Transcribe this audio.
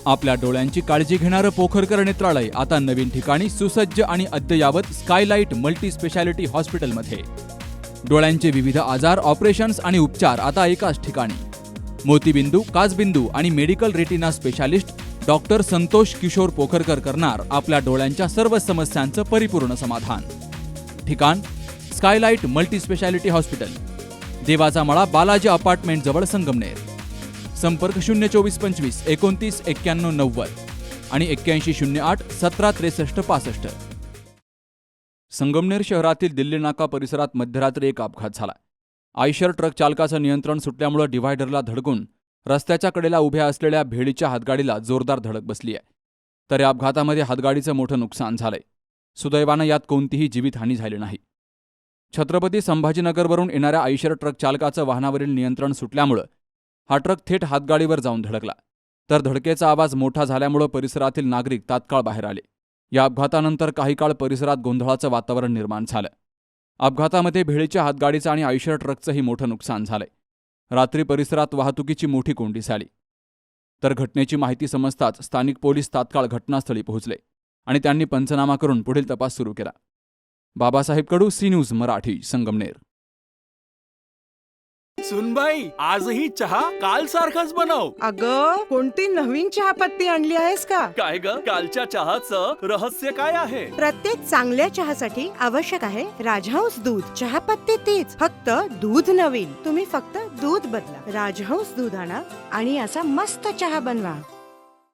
आपल्या डोळ्यांची काळजी घेणारं पोखरकर नेत्रालय आता नवीन ठिकाणी सुसज्ज आणि अद्ययावत स्कायलाइट मल्टी स्पेशालिटी हॉस्पिटलमध्ये. डोळ्यांचे विविध आजार, ऑपरेशन्स आणि उपचार आता एकाच ठिकाणी. मोतीबिंदू, काचबिंदू आणि medical retina specialist doctor Santosh Kishor Pokharkar करणार आपल्या डोळ्यांच्या सर्व समस्यांचं परिपूर्ण समाधान. ठिकाण स्कायलाइट मल्टी स्पेशालिटी हॉस्पिटल, देवाचा मळा, बालाजी अपार्टमेंट जवळ, संगमनेर. संपर्क 02425 29 91 90 आणि 8108 17 63 65. संगमनेर शहरातील दिल्ली नाका परिसरात मध्यरात्री एक अपघात झाला. आयशर ट्रक चालकाचं नियंत्रण सुटल्यामुळे डिव्हायडरला धडकून रस्त्याच्या कडेला उभ्या असलेल्या भेळीच्या हातगाडीला जोरदार धडक बसली आहे. तर या अपघातामध्ये हातगाडीचं मोठं नुकसान झालंय. सुदैवानं यात कोणतीही जीवितहानी झाली नाही. छत्रपती संभाजीनगरवरून येणाऱ्या आयशर ट्रक चालकाचं वाहनावरील नियंत्रण सुटल्यामुळं हा ट्रक थेट हातगाडीवर जाऊन धडकला. तर धडकेचा आवाज मोठा झाल्यामुळं परिसरातील नागरिक तात्काळ बाहेर आले. या अपघातानंतर काही काळ परिसरात गोंधळाचं वातावरण निर्माण झालं. अपघातामध्ये भेळीच्या हातगाडीचं आणि आयशर ट्रकचंही मोठं नुकसान झालंय. रात्री परिसरात वाहतुकीची मोठी कोंडी झाली. तर घटनेची माहिती समजताच स्थानिक पोलीस तात्काळ घटनास्थळी पोहोचले आणि त्यांनी पंचनामा करून पुढील तपास सुरू केला. बाबासाहेब कडू, सी न्यूज मराठी, संगमनेर. सुनबाई, आजही चहा काल सारखाच बनव. अगं, कोणती नवीन चहापत्ती आणली आहेस का? काय ग, कालच्या चहाचं रहस्य काय आहे? प्रत्येक चांगल्या चहासाठी आवश्यक आहे राजहंस दूध. चहापत्ती तीच, फक्त दूध नवीन. तुम्ही फक्त दूध बदला. राजहंस दूध आणा आणि असा मस्त चहा बनवा.